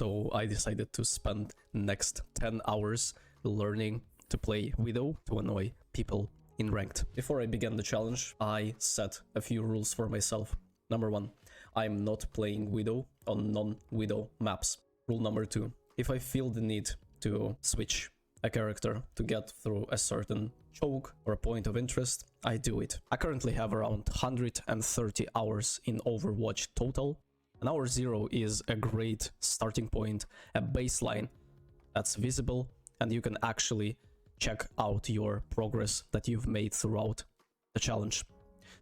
so I decided to spend next 10 hours learning to play Widow to annoy people in ranked. Before I began the challenge, I set a few rules for myself. Number 1, I'm not playing Widow on non-Widow maps. Rule number 2, if I feel the need to switch a character to get through a certain choke or a point of interest, I do it. I currently have around 130 hours in Overwatch total, and hour 0 is a great starting point, a baseline that's visible, and you can actually check out your progress that you've made throughout the challenge.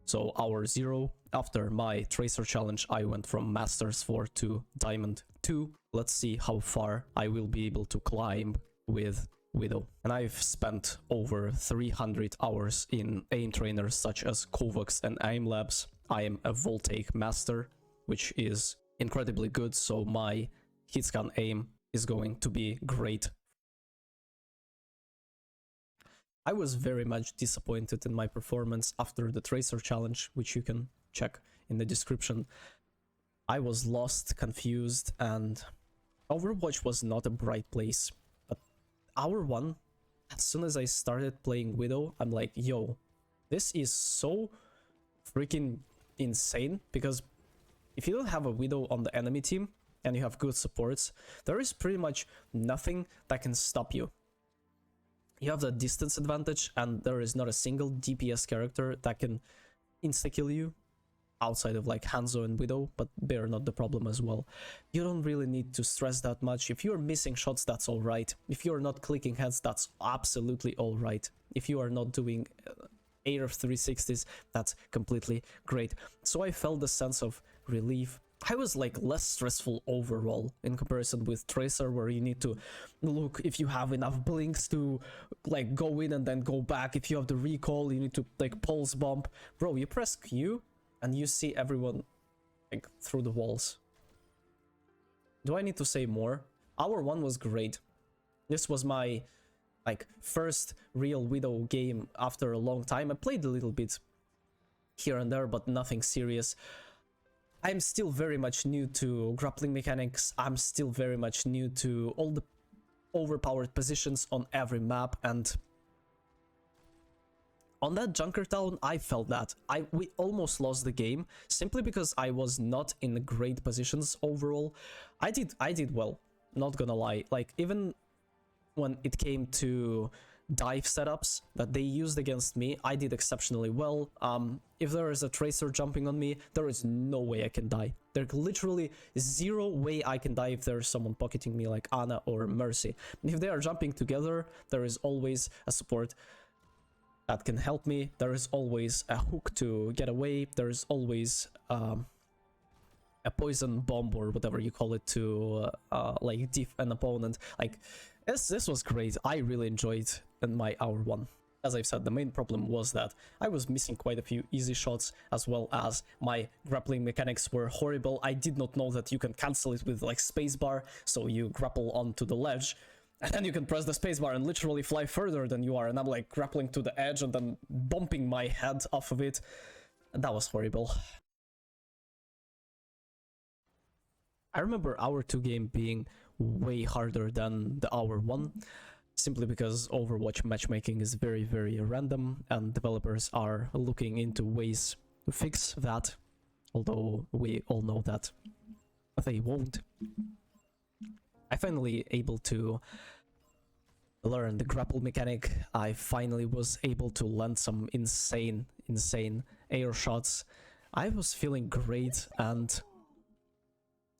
So hour 0, after my Tracer challenge, I went from Masters 4 to Diamond 2. Let's see how far I will be able to climb with Widow. And I've spent over 300 hours in aim trainers such as Kovacs and Aim Labs. I am a Voltaic Master, which is incredibly good, so my hitscan aim is going to be great. I was very much disappointed in my performance after the Tracer challenge, which you can check in the description. I was lost, confused, and Overwatch was not a bright place. But hour 1, as soon as I started playing Widow, I'm like, yo, this is so freaking insane, because if you don't have a Widow on the enemy team and you have good supports, there is pretty much nothing that can stop you. You have the distance advantage, and there is not a single DPS character that can insta-kill you, outside of like Hanzo and Widow, but they're not the problem as well. You don't really need to stress that much. If you're missing shots, that's alright. If you're not clicking heads, that's absolutely alright. If you are not doing air of 360s, that's completely great. So I felt the sense of relief. I was like less stressful overall in comparison with Tracer, where you need to look if you have enough blinks to like go in and then go back. If you have the recall, you need to like pulse bump. Bro, you press Q and you see everyone like through the walls. Do I need to say more? Hour 1 was great. This was my like first real Widow game after a long time. I played a little bit here and there, but nothing serious. I'm still very much new to grappling mechanics. I'm still very much new to all the overpowered positions on every map, and on that Junkertown, I felt that we almost lost the game simply because I was not in great positions overall. I did well, not gonna lie. Like, even when it came to dive setups that they used against me, I did exceptionally well. If there is a Tracer jumping on me, there is no way I can die. There's literally zero way I can die if there's someone pocketing me like Ana or Mercy. If they are jumping together, there is always a support that can help me. There is always a hook to get away. There is always a poison bomb or whatever you call it to like diff an opponent. Like, this was great. I really enjoyed in my hour 1. As I've said, the main problem was that I was missing quite a few easy shots, as well as my grappling mechanics were horrible. I did not know that you can cancel it with like spacebar, so you grapple onto the ledge, and then you can press the spacebar and literally fly further than you are, and I'm like grappling to the edge and then bumping my head off of it. And that was horrible. I remember hour 2 game being way harder than the hour 1, simply because Overwatch matchmaking is very, very random, and developers are looking into ways to fix that, although we all know that they won't. I finally able to learn the grapple mechanic. I finally was able to land some insane air shots. I was feeling great, and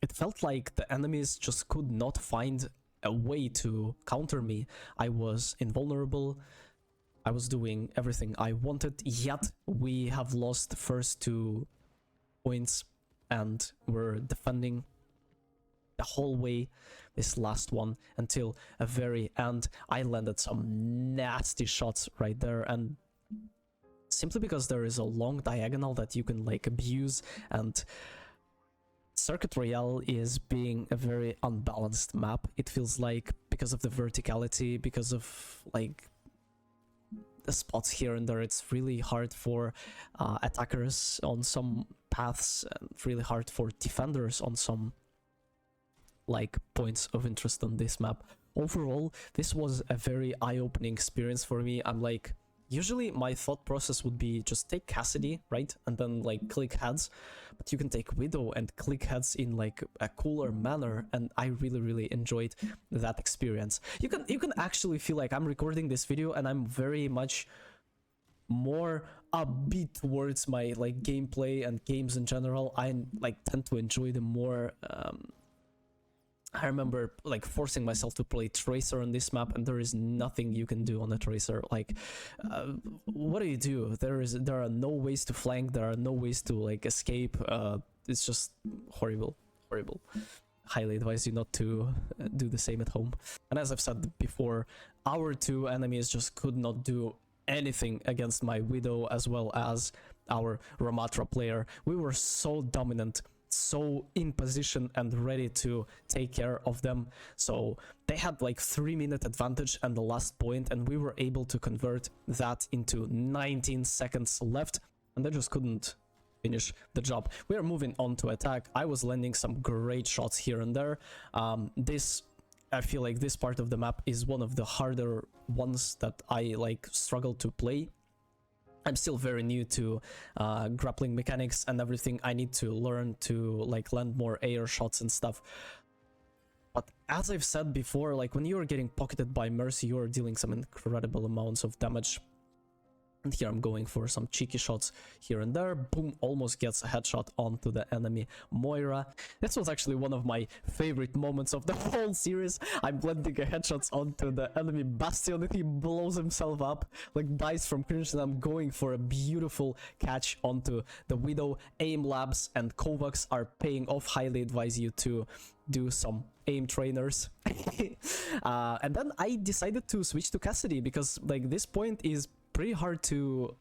it felt like the enemies just could not find a way to counter me. I was invulnerable. I was doing everything I wanted, yet we have lost the first 2 points and we're defending the whole way this last one until a very end. I landed some nasty shots right there, and simply because there is a long diagonal that you can like abuse, and Circuit Royale is being a very unbalanced map. It feels like, because of the verticality, because of like the spots here and there, it's really hard for attackers on some paths, and really hard for defenders on some like points of interest on this map. Overall, this was a very eye-opening experience for me. I'm like, usually my thought process would be just take Cassidy, right? And then like click heads, but you can take Widow and click heads in like a cooler manner, and I really enjoyed that experience. You can actually feel like I'm recording this video and I'm very much more upbeat towards my like gameplay and games in general. I like tend to enjoy them more. I remember like forcing myself to play Tracer on this map, and there is nothing you can do on a Tracer. Like, what do? There are no ways to flank. There are no ways to like escape. It's just horrible. Highly advise you not to do the same at home. And as I've said before, our two enemies just could not do anything against my Widow as well as our Ramatra player. We were so dominant, so in position and ready to take care of them. So they had like 3-minute advantage and the last point, and we were able to convert that into 19 seconds left, and they just couldn't finish the job. We are moving on to attack. I was landing some great shots here and there. I feel like this part of the map is one of the harder ones that I like struggle to play. I'm still very new to grappling mechanics and everything. I need to learn to like land more air shots and stuff. But as I've said before, like when you're getting pocketed by Mercy, you're dealing some incredible amounts of damage. And here I'm going for some cheeky shots here and there. Boom, almost gets a headshot onto the enemy Moira. This was actually one of my favorite moments of the whole series. I'm blending a headshots onto the enemy Bastion and he blows himself up, like dies from cringe, and I'm going for a beautiful catch onto the Widow. Aim labs and Kovacs are paying off. Highly advise you to do some aim trainers. And then I decided to switch to Cassidy because like this point is pretty hard to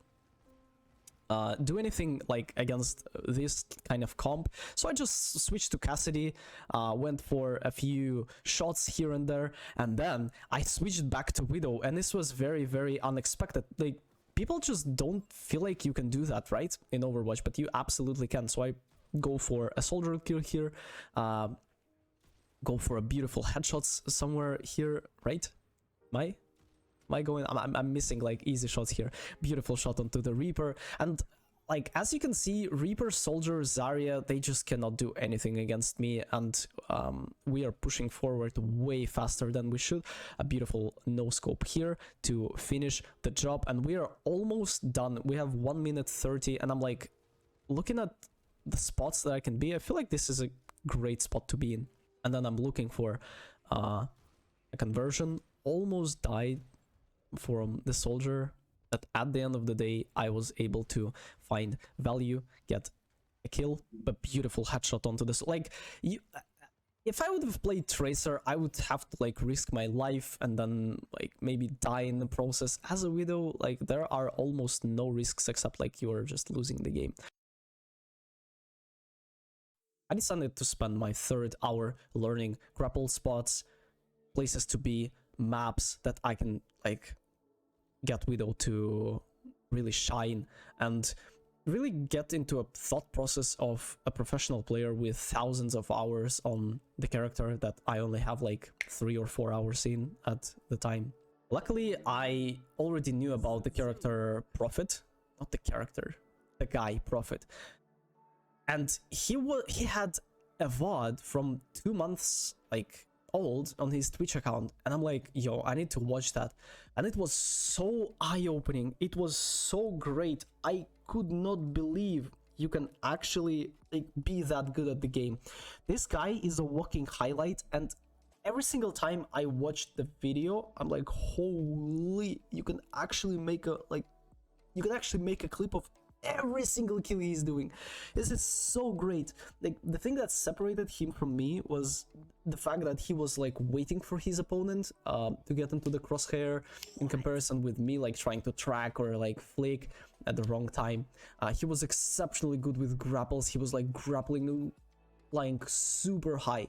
do anything like against this kind of comp. So I just switched to Cassidy, went for a few shots here and there, and then I switched back to Widow, and this was very unexpected. Like, people just don't feel like you can do that, right, in Overwatch, but you absolutely can. So I go for a soldier kill here, go for a beautiful headshots somewhere here, right? Am I going? I'm missing like easy shots here. Beautiful shot onto the Reaper, and like as you can see, Reaper, Soldier, Zarya, they just cannot do anything against me, and we are pushing forward way faster than we should. A beautiful no scope here to finish the job, and we are almost done. We have 1 minute 30, and I'm like looking at the spots that I can be. I feel like this is a great spot to be in, and then I'm looking for a conversion. Almost died from the soldier, but at the end of the day I was able to find value, get a kill, but beautiful headshot onto this. Like, if I would have played Tracer, I would have to like risk my life and then like maybe die in the process. As a Widow, like there are almost no risks except like you're just losing the game. I decided to spend my 3rd hour learning grapple spots, places to be, maps that I can like get Widow to really shine and really get into a thought process of a professional player with thousands of hours on the character that I only have like 3 or 4 hours in at the time. Luckily, I already knew about the character Prophet, not the character, the guy Prophet, and he had a VOD from 2 months like old on his Twitch account, and I'm like, yo, I need to watch that. And it was so eye-opening, it was so great. I could not believe you can actually like be that good at the game. This guy is a walking highlight, and every single time I watched the video, I'm like, holy, you can actually make a clip of every single kill he's doing. This is so great. Like, the thing that separated him from me was the fact that he was like waiting for his opponent to get into the crosshair, in comparison with me like trying to track or like flick at the wrong time. He was exceptionally good with grapples. He was like grappling, flying super high.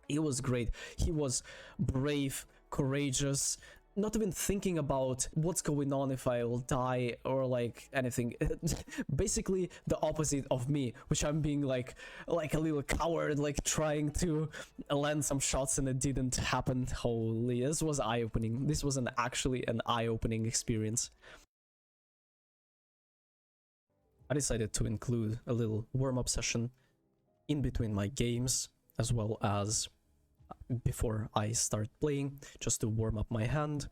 He was great. He was brave, courageous, not even thinking about what's going on if I will die or like anything. Basically the opposite of me, which I'm being like a little coward, like trying to land some shots and it didn't happen. Holy, this was eye-opening. This was actually an eye-opening experience. I decided to include a little warm-up session in between my games, as well as before I start playing, just to warm up my hand.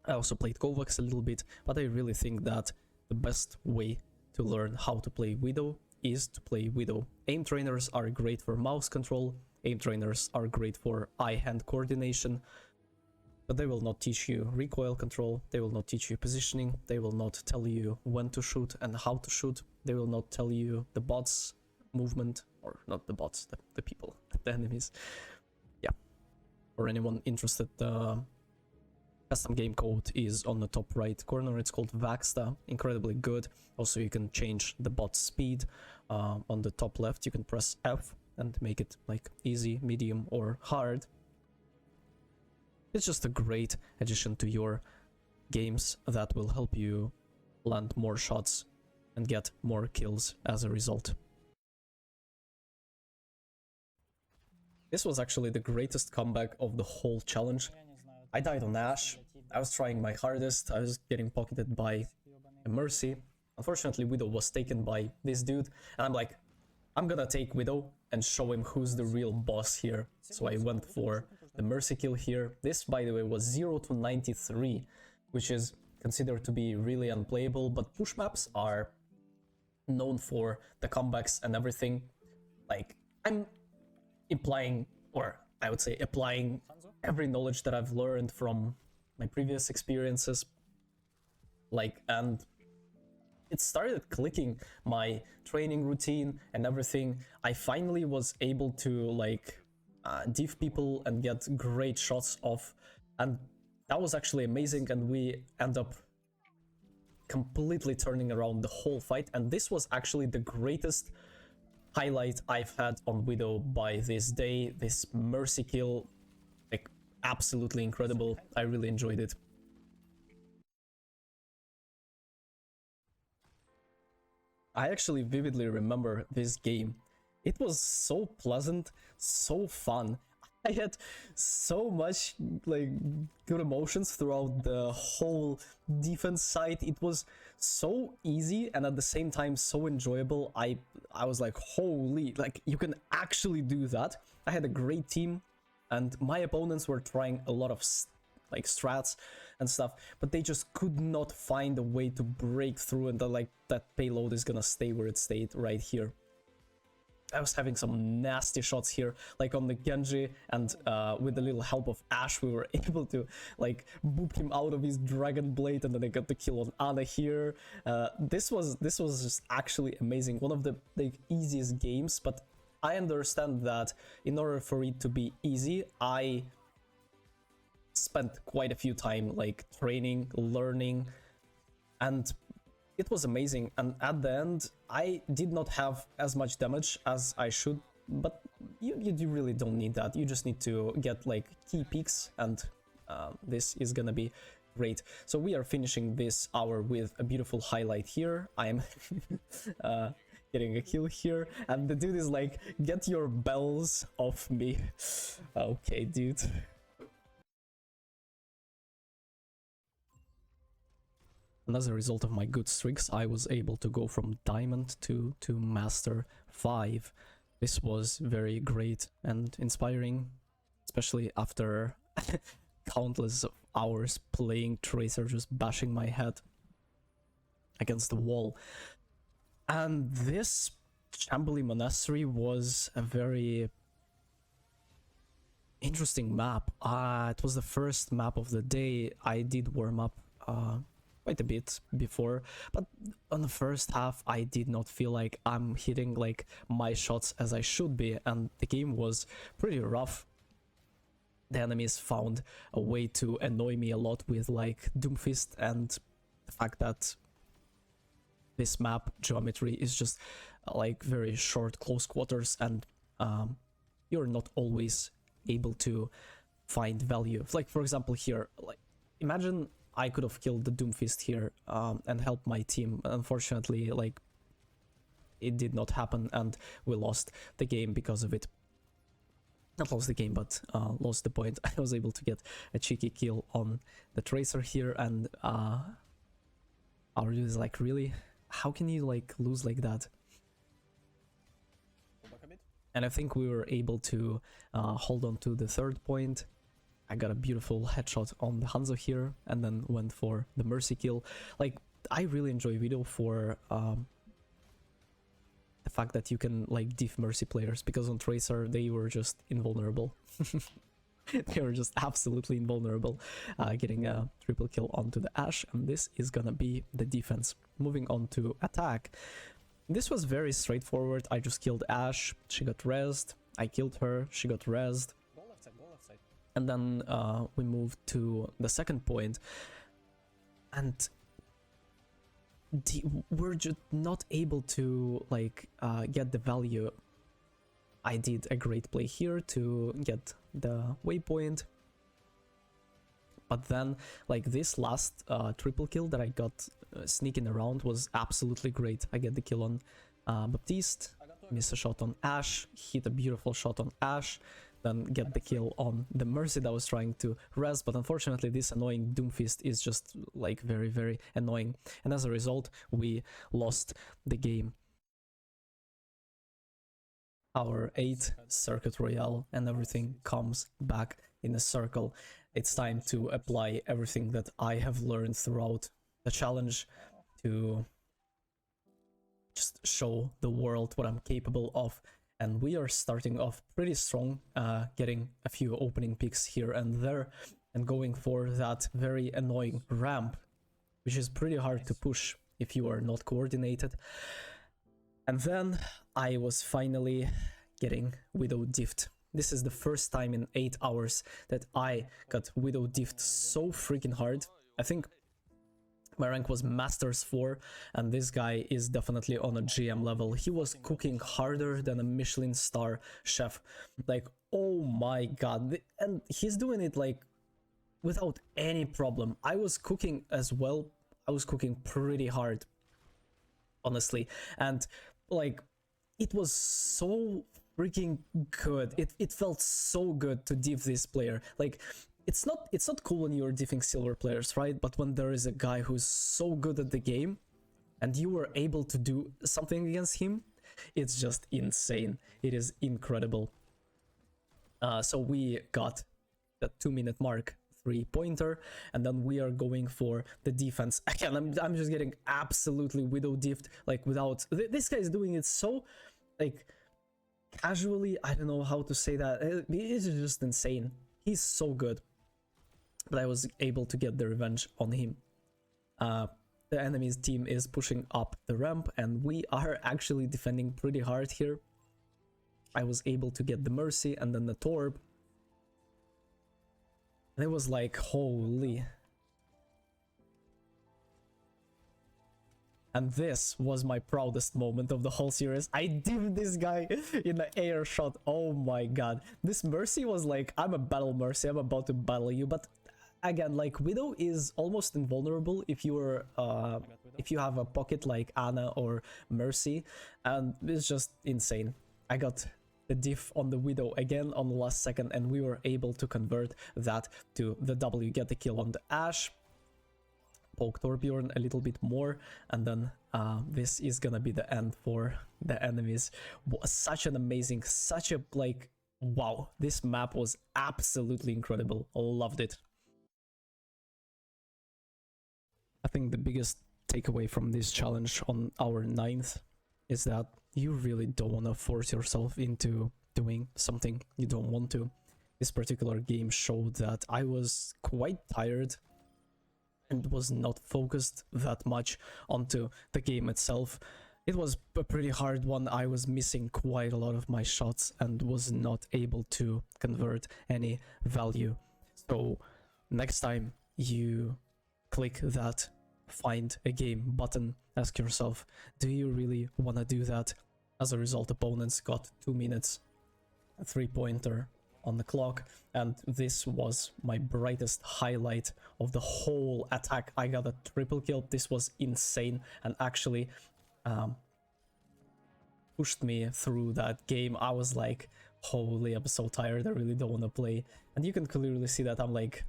I also played Kovacs a little bit, but I really think that the best way to learn how to play Widow is to play Widow. Aim trainers are great for mouse control, aim trainers are great for eye-hand coordination, but they will not teach you recoil control, they will not teach you positioning, they will not tell you when to shoot and how to shoot, they will not tell you the bots movement, or not the bots, the people, the enemies. Yeah, for anyone interested, the custom game code is on the top right corner. It's called VAXTA, incredibly good. Also, you can change the bot speed. On the top left you can press F and make it like easy, medium or hard. It's just a great addition to your games that will help you land more shots and get more kills as a result. This was actually the greatest comeback of the whole challenge. I died on Ash, I was trying my hardest, I was getting pocketed by a Mercy. Unfortunately, Widow was taken by this dude, and I'm like, I'm gonna take Widow and show him who's the real boss here. So I went for the Mercy kill here. This, by the way, was 0 to 93, which is considered to be really unplayable, but push maps are known for the comebacks and everything. Like, I'm implying, or I would say applying every knowledge that I've learned from my previous experiences, like, and it started clicking, my training routine and everything. I finally was able to like div people and get great shots off, and that was actually amazing, and we end up completely turning around the whole fight, and this was actually the greatest highlight I've had on Widow by this day. This Mercy kill, like, absolutely incredible. I really enjoyed it. I actually vividly remember this game. It was so pleasant, so fun. I had so much like good emotions throughout the whole defense side. It was so easy and at the same time so enjoyable. I was like, holy, like you can actually do that. I had a great team and my opponents were trying a lot of like strats and stuff, but they just could not find a way to break through, and like that payload is gonna stay where it stayed right here. I was having some nasty shots here, like on the Genji, and with a little help of Ash, we were able to like boop him out of his Dragon Blade, and then I got the kill on Ana here. This was just actually amazing. One of the like easiest games, but I understand that in order for it to be easy, I spent quite a few time like training, learning, and it was amazing. And at the end, I did not have as much damage as I should, but you really don't need that. You just need to get like key peaks, and this is gonna be great. So we are finishing this hour with a beautiful highlight here. I'm getting a kill here, and the dude is like, get your bells off me. Okay, dude. And as a result of my good streaks, I was able to go from Diamond to Master 5. This was very great and inspiring, especially after countless hours playing Tracer, just bashing my head against the wall. And this Chambly Monastery was a very interesting map. It was the first map of the day. I did warm up quite a bit before, but on the first half I did not feel like I'm hitting like my shots as I should be, and the game was pretty rough. The enemies found a way to annoy me a lot with like Doomfist, and the fact that this map geometry is just like very short close quarters, and you're not always able to find value. Like, for example, here, like, imagine I could have killed the Doomfist here and helped my team. Unfortunately, like, it did not happen, and we lost the game because of it. Not lost the game, but lost the point. I was able to get a cheeky kill on the Tracer here, and our dude is like, really? How can you, like, lose like that? And I think we were able to hold on to the third point. I got a beautiful headshot on the Hanzo here, and then went for the Mercy kill. Like, I really enjoy Widow for the fact that you can, like, diff Mercy players, because on Tracer they were just invulnerable. They were just absolutely invulnerable, getting a triple kill onto the Ashe, and this is gonna be the defense. Moving on to attack. This was very straightforward. I just killed Ashe, she got rezzed, I killed her, she got rezzed. Go left side, go left side. And then we moved to the second point, and we're just not able to, like, get the value. I did a great play here to get the waypoint, but then, like, this last triple kill that I got sneaking around was absolutely great. I get the kill on Baptiste, miss a shot on Ashe, hit a beautiful shot on Ashe, then get the kill on the Mercy that was trying to res, but unfortunately this annoying Doomfist is just, like, very, very annoying, and as a result we lost the game. Our 8th Circuit Royale, and everything comes back in a circle. It's time to apply everything that I have learned throughout the challenge to just show the world what I'm capable of. And we are starting off pretty strong, getting a few opening picks here and there, and going for that very annoying ramp, which is pretty hard to push if you are not coordinated. And then I was finally getting Widow diffed. This is the first time in 8 hours that I got Widow diffed so freaking hard. I think my rank was Masters 4, and this guy is definitely on a GM level. He was cooking harder than a Michelin star chef. Like, oh my god. And he's doing it, like, without any problem. I was cooking as well. I was cooking pretty hard, honestly. And, like, it was so freaking good. It felt so good to diff this player. Like, it's not cool when you're diffing silver players, right? But when there is a guy who's so good at the game and you were able to do something against him, it's just insane. It is incredible. So we got the 2-minute mark 3-pointer, and then we are going for the defense. Again, I'm just getting absolutely Widow diffed, like, without... This guy is doing it so, like, casually. I don't know how to say that. It is just insane. He's so good. But I was able to get the revenge on him. The enemy's team is pushing up the ramp, and we are actually defending pretty hard here. I was able to get the Mercy and then the Torb. And it was like, holy. And this was my proudest moment of the whole series. I diffed this guy in the air shot. Oh my god. This Mercy was like, I'm a battle Mercy, I'm about to battle you. But again, like, Widow is almost invulnerable if you're if you have a pocket like Ana or Mercy, and it's just insane. I got the diff on the Widow again on the last second, and we were able to convert that to the W, get the kill on the Ashe, poke Torbjorn a little bit more, and then this is gonna be the end for the enemies. Such an amazing, such a, like, wow, this map was absolutely incredible. Loved it. I think the biggest takeaway from this challenge on our 9th is that you really don't want to force yourself into doing something you don't want to. This particular game showed that I was quite tired and was not focused that much onto the game itself. It was a pretty hard one. I was missing quite a lot of my shots and was not able to convert any value. So next time you click that find a game button, ask yourself, do you really want to do that? As a result, opponents got 2 minutes, a 3-pointer, on the clock, and this was my brightest highlight of the whole attack. I got a triple kill. This was insane, and actually pushed me through that game. I was like, holy, I'm so tired, I really don't want to play. And you can clearly see that I'm like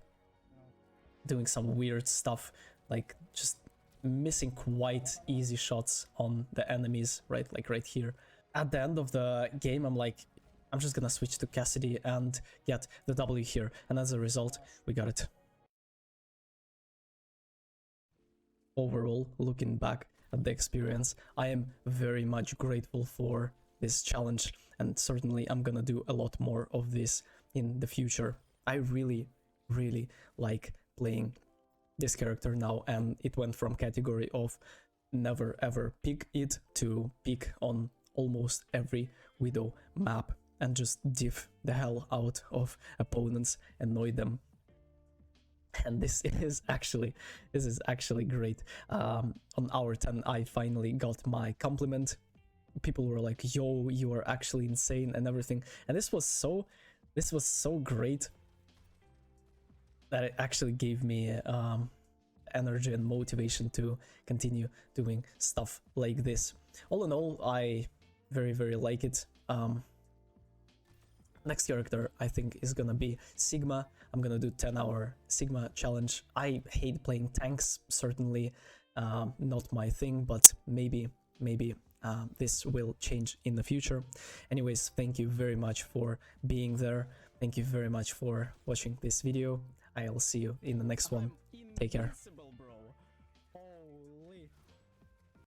doing some weird stuff, like just missing quite easy shots on the enemies, right, like right here. At the end of the game, I'm like, I'm just gonna switch to Cassidy and get the W here, and as a result, we got it. Overall, looking back at the experience, I am very much grateful for this challenge, and certainly I'm gonna do a lot more of this in the future. I really like playing this character now, and it went from category of never ever pick it to pick on almost every Widow map and just diff the hell out of opponents, annoy them. And this is actually great. On hour 10 I finally got my compliment. People were like, yo, you are actually insane and everything, and this was so great that it actually gave me energy and motivation to continue doing stuff like this. All in all, I very like it. Next character I think is gonna be Sigma. I'm gonna do 10-hour Sigma challenge. I hate playing tanks, certainly not my thing, but maybe this will change in the future. Anyways, thank you very much for being there. Thank you very much for watching this video. I'll see you in the next one. Take care.